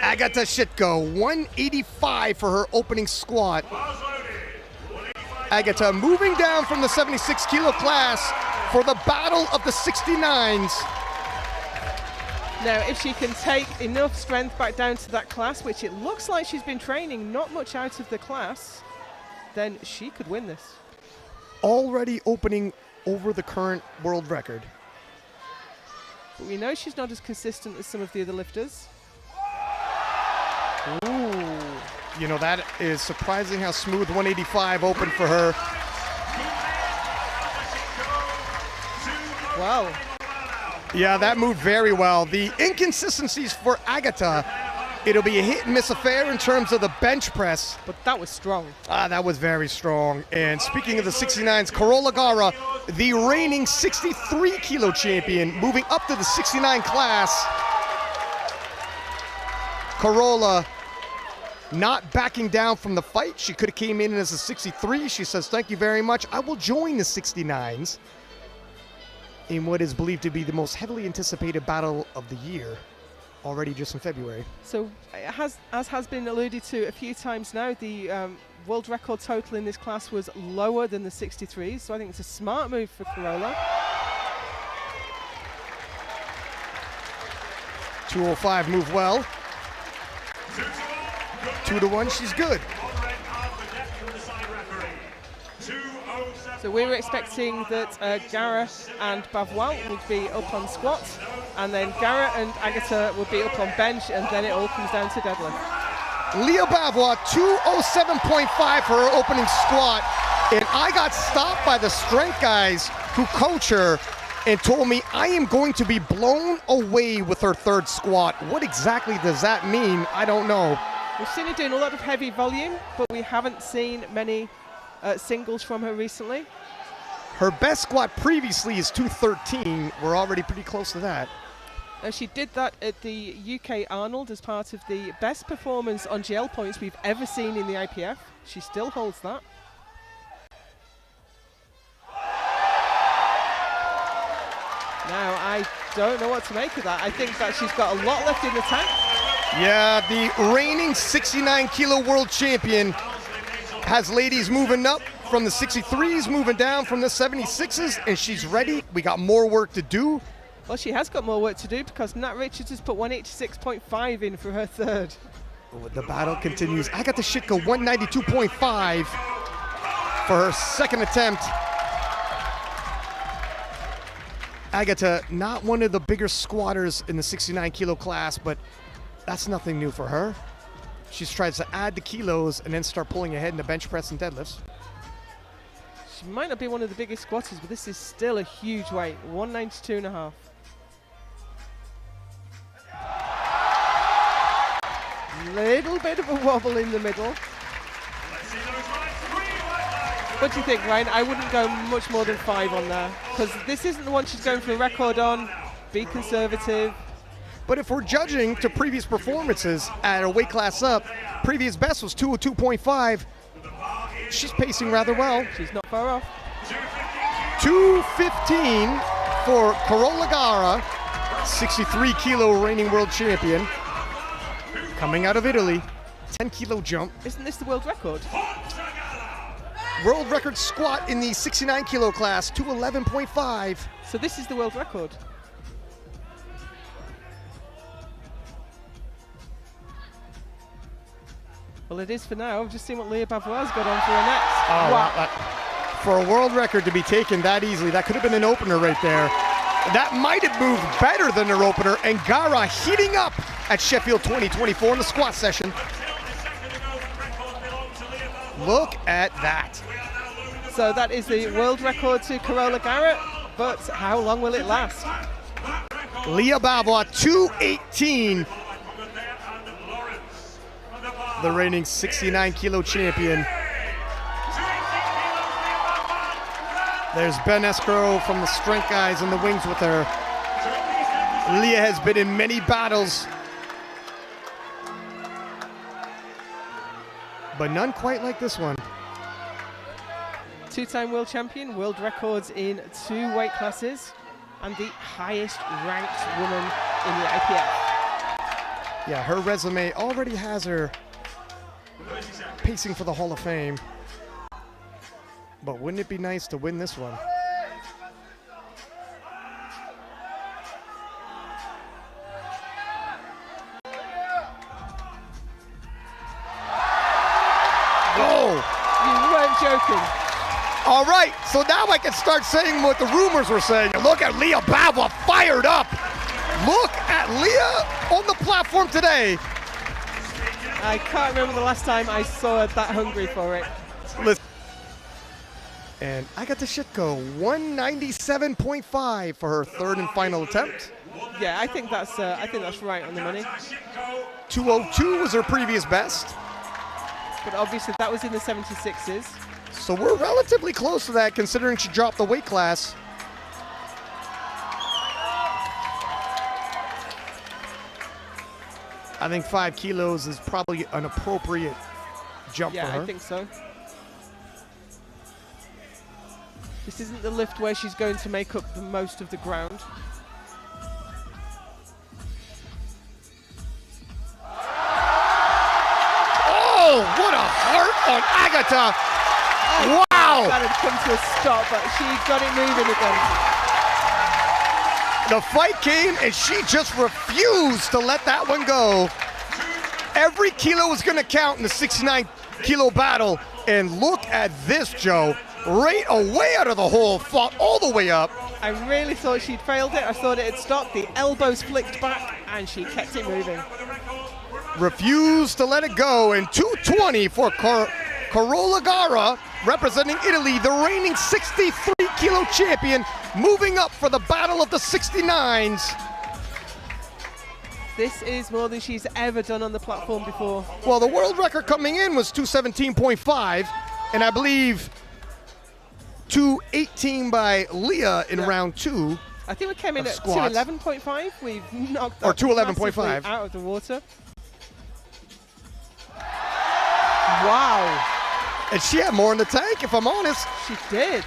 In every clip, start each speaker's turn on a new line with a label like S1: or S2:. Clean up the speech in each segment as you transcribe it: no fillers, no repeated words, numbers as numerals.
S1: Agata Sitko, 185 for her opening squat. Agata moving down from the 76 kilo class for the battle of the 69s.
S2: Now, if she can take enough strength back down to that class, which it looks like she's been training not much out of the class, then she could win this.
S1: Already opening over the current world record.
S2: But we know she's not as consistent as some of the other lifters.
S1: Ooh. You know, that is surprising how smooth 185 opened for her.
S2: Wow.
S1: Yeah, that moved very well. The inconsistencies for Agata, it'll be a hit and miss affair in terms of the bench press.
S2: But that was strong.
S1: That was very strong. And speaking of the 69s, Carola Garra, the reigning 63 kilo champion, moving up to the 69 class. Carola not backing down from the fight. She could have came in as a 63. She says, thank you very much. I will join the 69s in what is believed to be the most heavily anticipated battle of the year, already just in February.
S2: So, as has been alluded to a few times now, the world record total in this class was lower than the 63s, so I think it's a smart move for Carola.
S1: 205 moved well. 2-1, she's good.
S2: So we were expecting that Garra and Bavoil would be up on squats, and then Garra and Agata would be up on bench, and then it all comes down to deadlift.
S1: Leah Bavoil, 207.5 for her opening squat, and I got stopped by the strength guys who coach her and told me I am going to be blown away with her third squat. What exactly does that mean? I don't know.
S2: We've seen her doing a lot of heavy volume, but we haven't seen many singles from her recently.
S1: Her best squat previously is 213. We're already pretty close to that.
S2: She did that at the UK Arnold as part of the best performance on GL points we've ever seen in the IPF. She still holds that. Now, I don't know what to make of that. I think that she's got a lot left in the tank.
S1: Yeah, the reigning 69 kilo world champion has ladies moving up from the 63s, moving down from the 76s, and she's ready. We got more work to do.
S2: Well, she has got more work to do because Nat Richards has put 186.5 in for her third.
S1: The battle continues. Agata Sitko, 192.5 for her second attempt. Agata, not one of the bigger squatters in the 69 kilo class, but that's nothing new for her. She tries to add the kilos and then start pulling ahead in the bench press and deadlifts.
S2: She might not be one of the biggest squatters, but this is still a huge weight, 192.5. Little bit of a wobble in the middle. What do you think, Ryan? I wouldn't go much more than 5 on there, because this isn't the one she's going for a record on. Be conservative.
S1: But if we're judging to previous performances at a weight class up, previous best was 202.5. She's pacing rather well.
S2: She's not far off.
S1: 215 for Carola Garra, 63 kilo reigning world champion. Coming out of Italy, 10 kilo jump.
S2: Isn't this the world record?
S1: World record squat in the 69 kilo class, 211.5.
S2: So this is the world record. Well, it is for now. I've just seen what Leah Bavoil's got on for her next.
S1: Oh, wow. For a world record to be taken that easily, that could have been an opener right there. That might have moved better than her opener, and Garra heating up at Sheffield 2024 in the squat session. Look at that.
S2: So that is the world record to Carola Garra, but how long will it last?
S1: Leah Bavoil, 218. The reigning 69 kilo champion. There's Ben Escrow from the strength guys in the wings with her. Leah has been in many battles, but none quite like this one.
S2: Two-time world champion, world records in 2 weight classes, and the highest ranked woman in the IPF.
S1: Yeah, her resume already has her pacing for the Hall of Fame. But wouldn't it be nice to win this one?
S2: Joking.
S1: All right, so now I can start saying what the rumors were saying. Look at Leah Bavoil fired up. Look at Leah on the platform today.
S2: I can't remember the last time I saw her that hungry for it.
S1: Listen. And Agata Sitko, 197.5 for her third and final attempt.
S2: Yeah, I think that's right on the money.
S1: 202 was her previous best.
S2: But obviously that was in the 76s.
S1: So we're relatively close to that considering she dropped the weight class. I think 5 kilos is probably an appropriate jump for her.
S2: Yeah, I think so. This isn't the lift where she's going to make up the most of the ground.
S1: Oh, what a heart on Agata. Wow!
S2: That had come to a stop, but she got it moving again.
S1: The fight came and she just refused to let that one go. Every kilo was gonna count in the 69 kilo battle. And look at this, Joe. Right away out of the hole, fought all the way up.
S2: I really thought she'd failed it. I thought it had stopped. The elbows flicked back and she kept it moving.
S1: Refused to let it go, and 220 for Carola Garra, representing Italy, the reigning 63 kilo champion, moving up for the battle of the 69s.
S2: This is more than she's ever done on the platform before.
S1: Well, the world record coming in was 217.5, and I believe 218 by Leah in round 2.
S2: I think we came in at 211.5. We've knocked that
S1: 211.5
S2: out of the water. Wow.
S1: And she had more in the tank, if I'm honest.
S2: She did.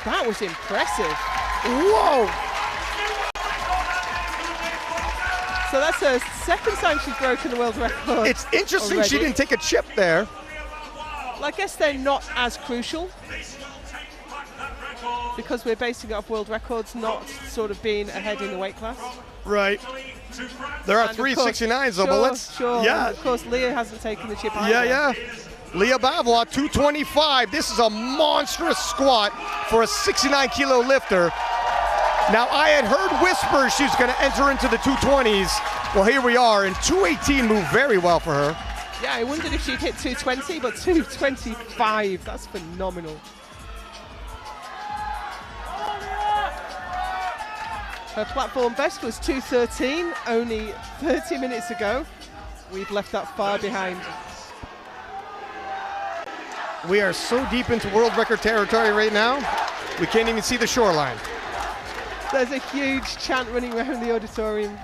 S2: That was impressive.
S1: Whoa.
S2: So that's her second time she's broken the world record.
S1: It's interesting
S2: already.
S1: She didn't take a chip there.
S2: Well, I guess they're not as crucial because we're basing it off world records, not sort of being ahead in the weight class.
S1: Right. There are
S2: And
S1: 369s though,
S2: sure,
S1: but let's.
S2: Sure.
S1: Yeah.
S2: And of course, Leah hasn't taken the chip either.
S1: Yeah. Leah Bavoil, 225. This is a monstrous squat for a 69 kilo lifter. Now, I had heard whispers she was going to enter into the 220s. Well, here we are, and 218 moved very well for her.
S2: Yeah, I wondered if she'd hit 220, but 225, that's phenomenal. Her platform best was 213, only 30 minutes ago. We've left that far behind.
S1: We are so deep into world record territory right now, we can't even see the shoreline.
S2: There's a huge chant running around the auditorium.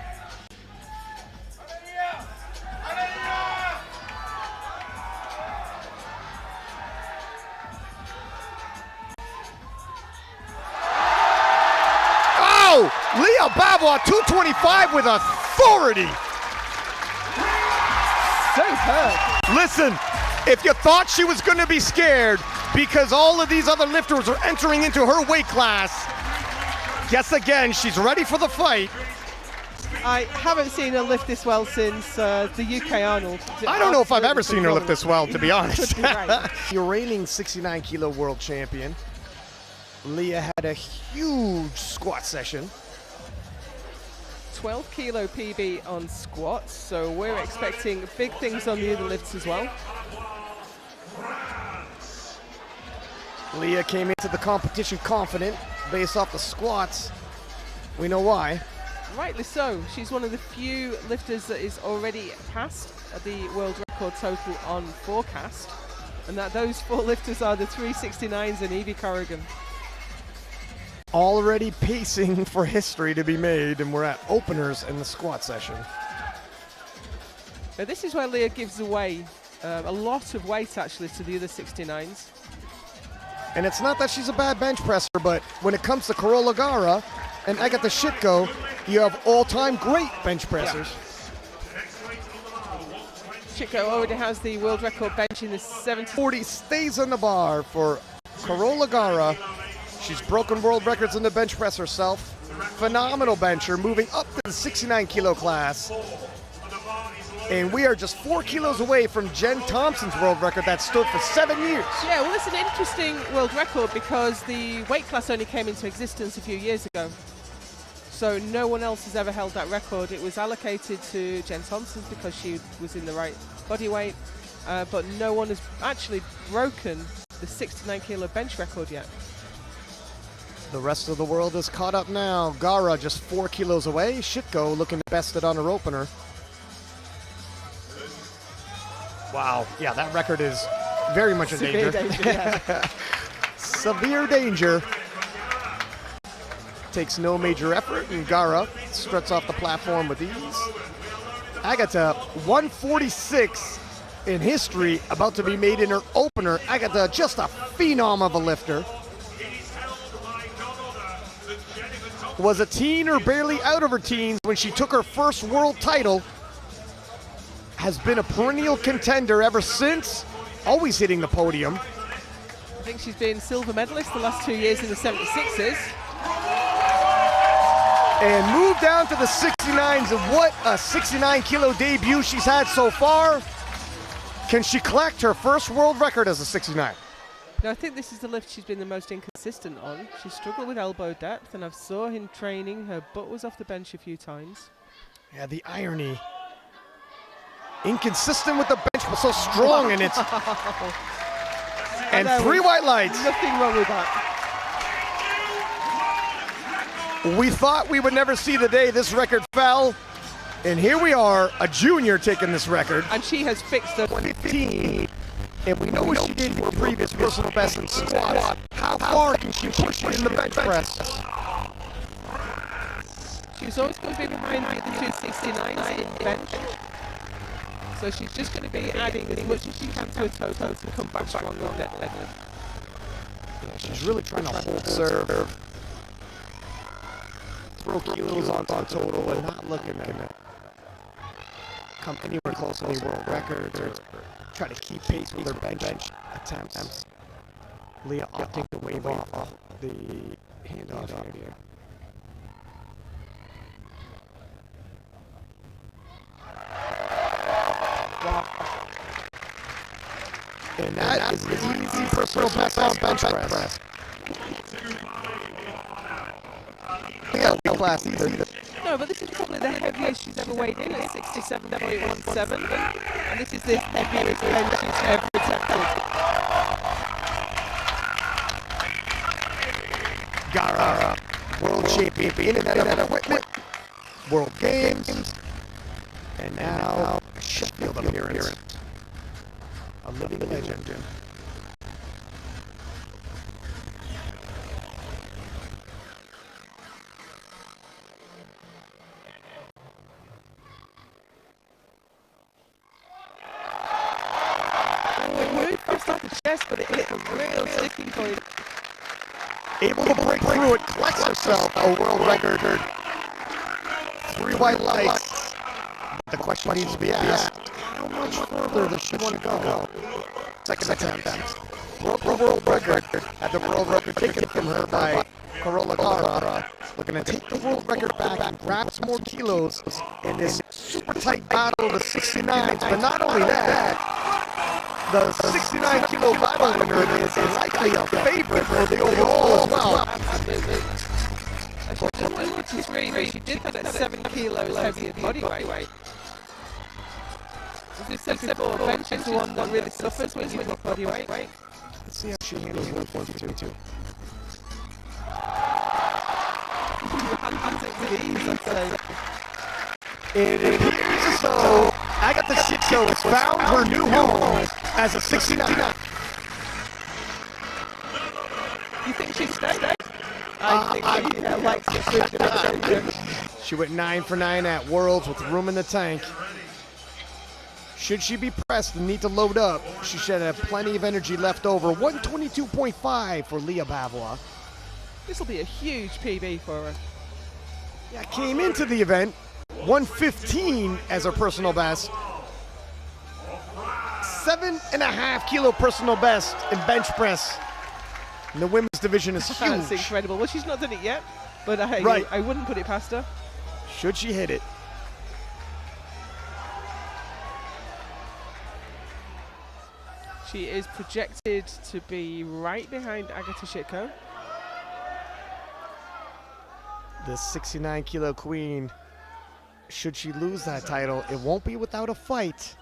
S1: Oh, Leah Bavoil, 225 with authority.
S2: Superb.
S1: Listen, if you thought she was going to be scared because all of these other lifters are entering into her weight class, guess again, she's ready for the fight.
S2: I haven't seen her lift this well since the UK Arnold.
S1: I don't know if I've ever seen her lift this well, to be honest.
S2: Could be right.
S1: Your reigning 69 kilo world champion, Leah had a huge squat session.
S2: 12 kilo PB on squats, so we're expecting big things on the other lifts as well.
S1: Leah came into the competition confident based off the squats. We know why.
S2: Rightly so. She's one of the few lifters that is already past the world record total on forecast, and that those 4 lifters are the 369s and Evie Corrigan.
S1: Already pacing for history to be made, and we're at openers in the squat session.
S2: Now this is where Leah gives away a lot of weight actually to the other 69s.
S1: And it's not that she's a bad bench presser, but when it comes to Carola Garra and Agata Sitko, you have all-time great bench pressers.
S2: Yeah. Sitko already has the world record bench in the 70.
S1: 40 stays on the bar for Carola Garra. She's broken world records in the bench press herself. Phenomenal bencher, moving up to the 69 kilo class. And we are just 4 kilos away from Jen Thompson's world record that stood for 7 years.
S2: Yeah, well, it's an interesting world record because the weight class only came into existence a few years ago. So no one else has ever held that record. It was allocated to Jen Thompson because she was in the right body weight, but no one has actually broken the 69 kilo bench record yet.
S1: The rest of the world is caught up now. Garra just 4 kilos away. Sitko looking bested on her opener. Wow, yeah, that record is very much in danger.
S2: Yeah.
S1: Severe danger. Takes no major effort, and Garra struts off the platform with ease. Agata, 146 in history, about to be made in her opener. Agata, just a phenom of a lifter. Was a teen or barely out of her teens when she took her first world title. Has been a perennial contender ever since, always hitting the podium.
S2: I think she's been silver medalist the last 2 years in the 76s.
S1: And moved down to the 69s, and what a 69 kilo debut she's had so far. Can she collect her first world record as a 69?
S2: No, I think this is the lift she's been the most inconsistent on. She struggled with elbow depth, and I've saw in training her butt was off the bench a few times.
S1: Yeah, the irony. Inconsistent with the bench, but so strong in it. And 3 white lights.
S2: Nothing wrong with that.
S1: We thought we would never see the day this record fell, and here we are, a junior taking this record.
S2: And she has fixed the
S1: 15, and we know what she did in her previous personal best in squat. How far can she push it in the bench press?
S2: She's always going to be behind the 269s in the bench. So she's just going to be adding as much as she can to her total to come back strong on that level.
S1: Yeah, she's really trying to hold serve. Throw kilos on total, but not looking to come anywhere close to any world records or try to keep pace with her bench attempts. Leah opting to wave off the handoff here. And that is an easy personal best on bench press. Yeah, class either.
S2: No, but this is probably the heaviest she's ever weighed in at 67.17, and this is the heaviest bench she's ever attempted.
S1: Garra, world champion in that equipment, world games, and now Sheffield appearance. A living legend.
S2: Chest, but it hit a real sticking point.
S1: Able to break through it, collects herself a world record. 3 white lights. The question needs to be asked, how much further does she want to go? Second attempt. Broke the world record. Had the world record taken from her by Carola Garra. Looking to take the world record back and grab some more kilos in this super tight battle of the 69s. But not only that, the 69 kilo battle winner is likely a favorite for the overall as well.
S2: Absolutely. She did have that 7 kilos heavier body weight. As we said before, bench is the one that really suffers when you have body weight.
S1: Let's see how she handles 142. It appears as though Agata Sitko has found her new home as a 69.
S2: You think she's stayed? I think she likes it.
S1: She went 9 for 9 at Worlds with room in the tank. Should she be pressed and need to load up, she should have plenty of energy left over. 122.5 for Leah Bavoil.
S2: This will be a huge PB for her.
S1: Yeah, came into the event 115 as her personal best. 7.5 kilo personal best in bench press. And the women's division is huge.
S2: That's incredible. Well, she's not done it yet, but I wouldn't put it past her.
S1: Should she hit it?
S2: She is projected to be right behind Agata Sitko.
S1: The 69 kilo queen, should she lose that title, it won't be without a fight.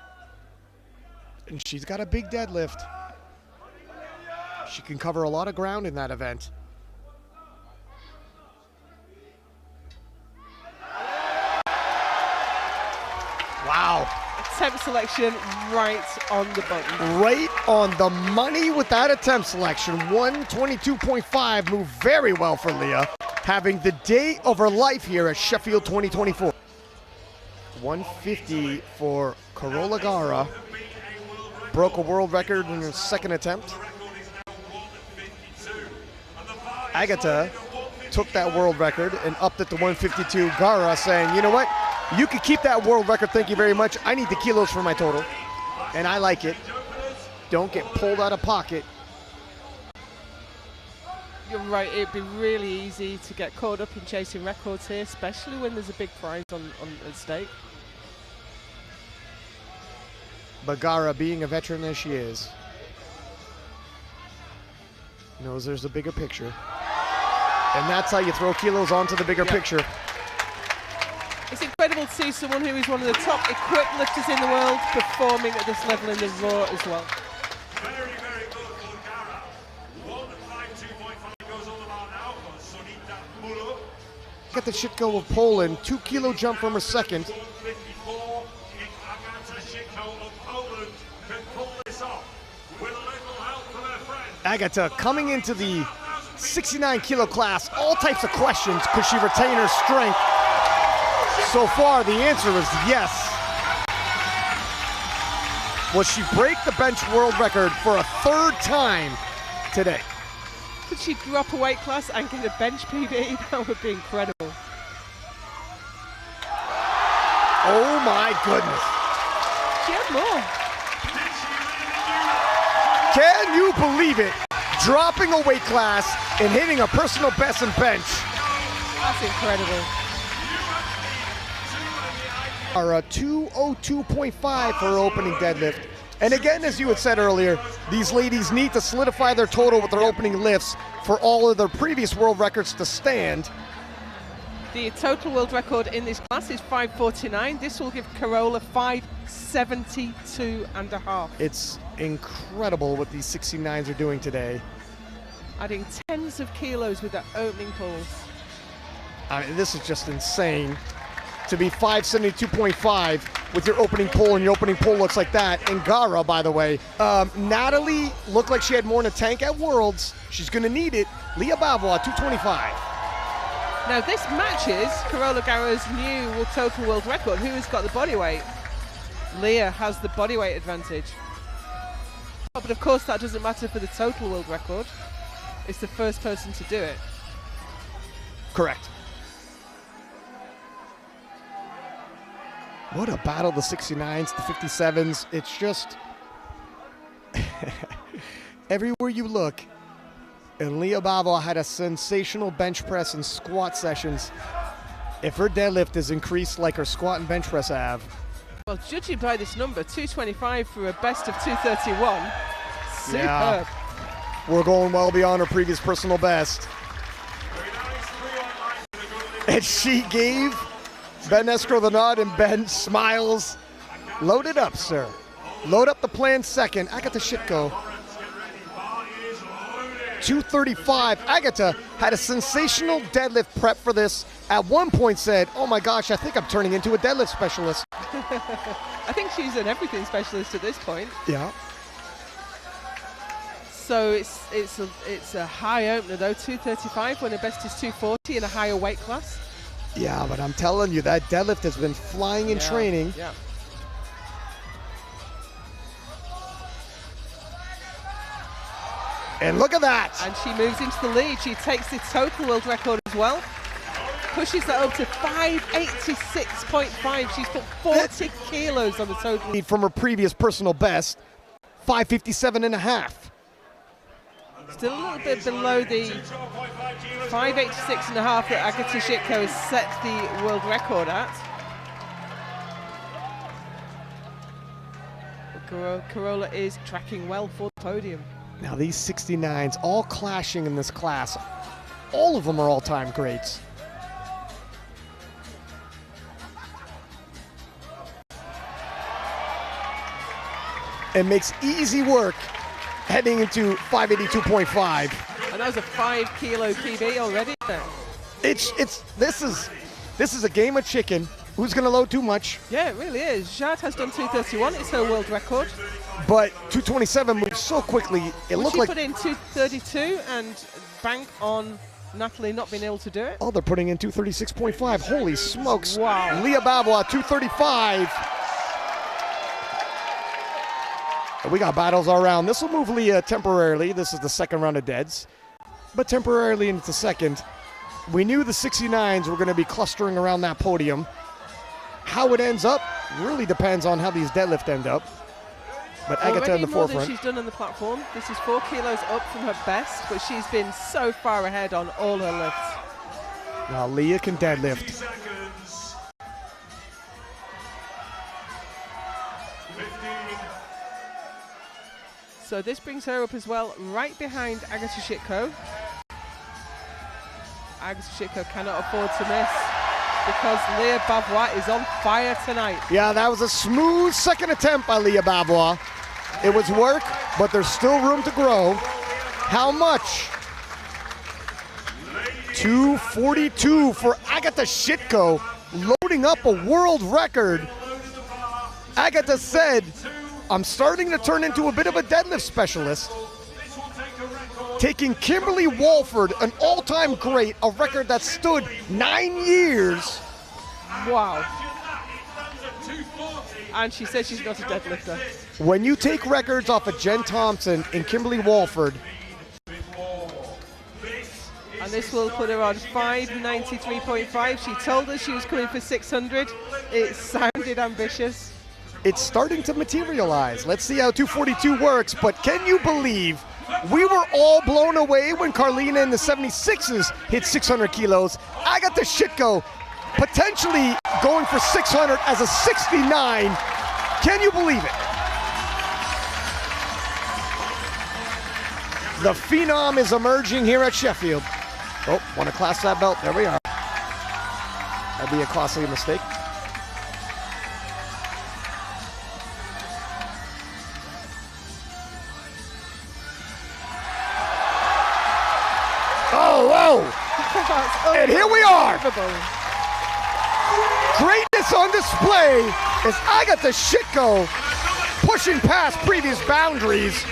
S1: And she's got a big deadlift. She can cover a lot of ground in that event. Wow.
S2: Attempt selection right on the button.
S1: Right on the money with that attempt selection. 122.5 moved very well for Leah, having the day of her life here at Sheffield 2024. 150 for Carola Garra. Broke a world record in her second attempt. Agata took that world record and upped it to 152. Garra saying, you know what? You can keep that world record, thank you very much. I need the kilos for my total, and I like it. Don't get pulled out of pocket.
S2: You're right, it'd be really easy to get caught up in chasing records here, especially when there's a big prize on at stake.
S1: But Garra, being a veteran as she is, knows there's a bigger picture. And that's how you throw kilos onto the bigger picture.
S2: It's incredible to see someone who is one of the top equipped lifters in the world performing at this level in the raw as well.
S3: Very, very good for Garra. 152.5 goes on the bar now for Sonita Mulu.
S1: Got the Sitko of Poland, 2 kilo jump from her second.
S3: 154 if Agata Sitko of Poland can pull this off with a little help from her friend.
S1: Agata coming into the 69 kilo class, all types of questions. Could she retain her strength? So far, the answer is yes. Will she break the bench world record for a third time today?
S2: Could she drop a weight class and get a bench PB? That would be incredible.
S1: Oh my goodness.
S2: She had more.
S1: Can you believe it? Dropping a weight class and hitting a personal best in bench.
S2: That's incredible.
S1: Are 202.5 for her opening deadlift. And again, as you had said earlier, these ladies need to solidify their total with their opening lifts for all of their previous world records to stand.
S2: The total world record in this class is 549. This will give Carola 572.5.
S1: It's incredible what these 69s are doing today.
S2: Adding tens of kilos with their opening pulls.
S1: I mean, this is just insane. To be 572.5 with your opening pull, and your opening pull looks like that. And Garra, by the way, Natalie looked like she had more in the tank at Worlds. She's going to need it. Leah Bavoil, 225.
S2: Now this matches Carola Garra's new total world record. Who has got the body weight? Leah has the body weight advantage. Oh, but of course that doesn't matter for the total world record. It's the first person to do it.
S1: Correct. What a battle, the 69s, the 57s. It's just everywhere you look. And Leah Bavoil had a sensational bench press and squat sessions. If her deadlift is increased like her squat and bench press have.
S2: Well, judging by this number, 225 for a best of 231. Superb.
S1: Yeah, we're going well beyond her previous personal best. And she gave Ben Escrow the nod, and Ben smiles. Load it up, sir. Load up the plan second. Agata Sitko. 235. Agata had a sensational deadlift prep for this. At one point said, oh my gosh, I think I'm turning into a deadlift specialist.
S2: I think she's an everything specialist at this point.
S1: Yeah.
S2: So it's a high opener though, 235 when her best is 240 in a higher weight class.
S1: Yeah, but I'm telling you, that deadlift has been flying in training.
S2: Yeah.
S1: And look at that.
S2: And she moves into the lead. She takes the total world record as well. Pushes that up to 586.5. She's put 40 kilos on the total.
S1: From her previous personal best. 557.5.
S2: Still a little bit below the 586.5 that Agata Sitko has set the world record at. But Carola is tracking well for the podium.
S1: Now these 69s all clashing in this class. All of them are all-time greats. It makes easy work heading into 582.5.
S2: And that was a 5 kilo PB already.
S1: This is a game of chicken. Who's going to load too much?
S2: Yeah, it really is. Jade has done 231. It's her world record.
S1: But 227 moves so quickly. It looked like
S2: she put in 232 and bank on Natalie not being able to do it.
S1: Oh, they're putting in 236.5. Holy smokes!
S2: Wow.
S1: Leah Bavoil 235. We got battles all around. This will move Leah temporarily. This is the second round of deads. But temporarily into second. We knew the 69s were going to be clustering around that podium. How it ends up really depends on how these deadlift end up. But Agata in the
S2: more
S1: forefront.
S2: Than she's done on the platform. This is 4 kilos up from her best, but she's been so far ahead on all her lifts.
S1: Now Leah can deadlift.
S3: 15.
S2: So this brings her up as well, right behind Agata Sitko. Agata Sitko cannot afford to miss because Leah Bavoil is on fire tonight.
S1: Yeah, that was a smooth second attempt by Leah Bavoil. It was work, but there's still room to grow. How much? 242 for Agata Sitko, loading up a world record. Agata said, I'm starting to turn into a bit of a deadlift specialist. Taking Kimberly Walford, an all-time great, a record that stood 9 years.
S2: Wow. And she says she's not a deadlifter.
S1: When you take records off of Jen Thompson and Kimberly Walford.
S2: And this will put her on 593.5. She told us she was coming for 600. It sounded ambitious.
S1: It's starting to materialize. Let's see how 242 works, but can you believe we were all blown away when Carlina in the 76s hit 600 kilos. Agata Sitko potentially going for 600 as a 69. Can you believe it? The phenom is emerging here at Sheffield. Oh, want to class that belt? There we are. That'd be a costly mistake. And here we are. Greatness on display as Agata Sitko pushing past previous boundaries,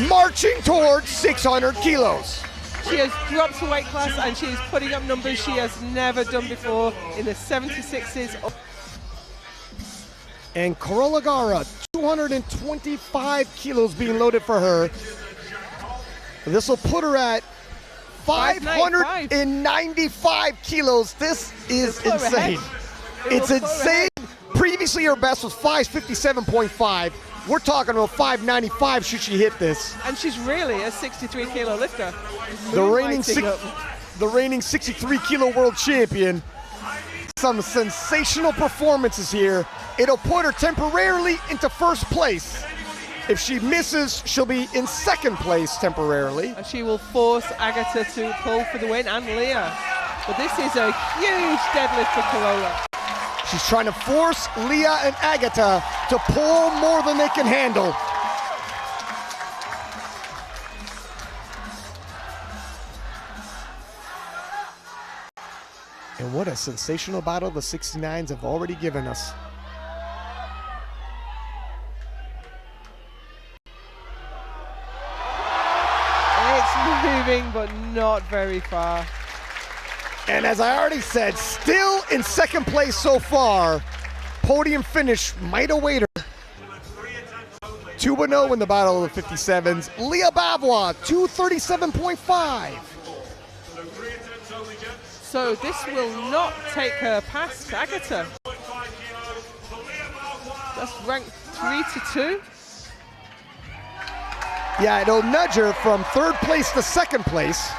S1: marching towards 600 kilos.
S2: She has dropped a weight class and she is putting up numbers she has never done before in the 76s.
S1: And Carola Garra, 225 kilos being loaded for her. This will put her at 595 kilos. This is insane. It's insane. Previously, her best was 557.5. We're talking about 595 should she hit this.
S2: And she's really a 63 kilo lifter.
S1: The reigning 63 kilo world champion. Some sensational performances here. It'll put her temporarily into first place. If she misses, she'll be in second place temporarily.
S2: And she will force Agata to pull for the win, and Leah. But this is a huge deadlift for Carola.
S1: She's trying to force Leah and Agata to pull more than they can handle. And what a sensational battle the 69s have already given us.
S2: Moving, but not very far.
S1: And as I already said, still in second place so far. Podium finish might await her. 2-0 in the battle of the 57s. Leah Bavoil, 237.5.
S2: So this will not take her past Agata. That's ranked 3-2.
S1: Yeah, it'll nudge her from third place to second place.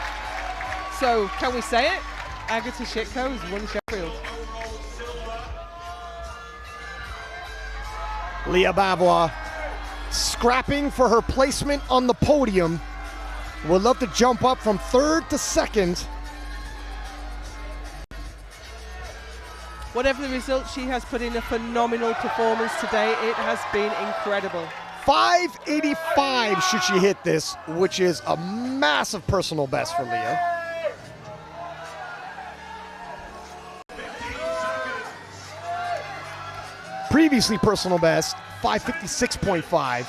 S2: So, can we say it? Agata Sitko has won Sheffield.
S1: Leah Bavoil scrapping for her placement on the podium. Would love to jump up from third to second.
S2: Whatever the result, she has put in a phenomenal performance today. It has been incredible.
S1: 585 should she hit this, which is a massive personal best for Leah. Previously personal best, 556.5.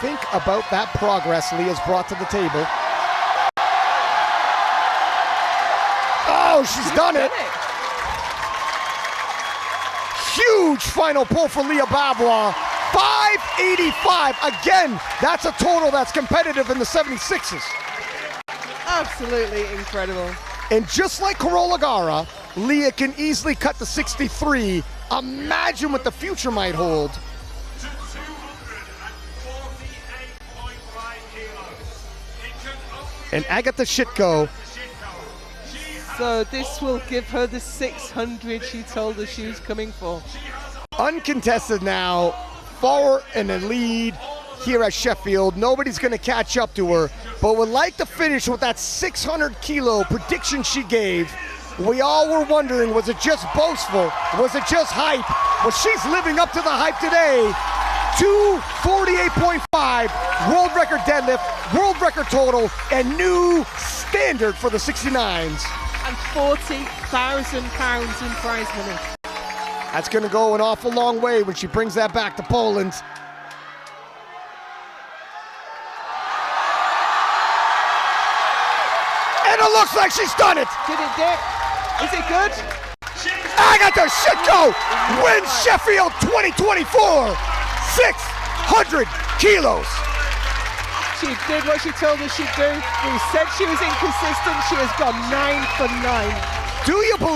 S1: Think about that progress Leah's brought to the table. Oh, she's done it. Huge final pull for Leah Bavoil. 585. Again, that's a total that's competitive in the 76s.
S2: Absolutely incredible.
S1: And just like Carola Garra, Leah can easily cut to 63. Imagine what the future might hold.
S3: To 248.5 kilos. It can only
S1: And Agata Sitko,
S2: So this will give her the 600 she told us she was coming for.
S1: uncontested now, far in the lead here at Sheffield. Nobody's going to catch up to her, but would like to finish with that 600 kilo prediction she gave. We all were wondering, was it just boastful? Was it just hype? Well, she's living up to the hype today. 248.5, world record deadlift, world record total, and new standard for the 69s.
S2: And £40,000 in prize money.
S1: That's going to go an awful long way when she brings that back to Poland. And it looks like she's done it.
S2: Did it dip? Is it good?
S1: Agata Sitko wins Sheffield 2024. 600 kilos.
S2: She did what she told us she'd do. We said she was inconsistent. She has gone 9 for 9.
S1: Do you believe?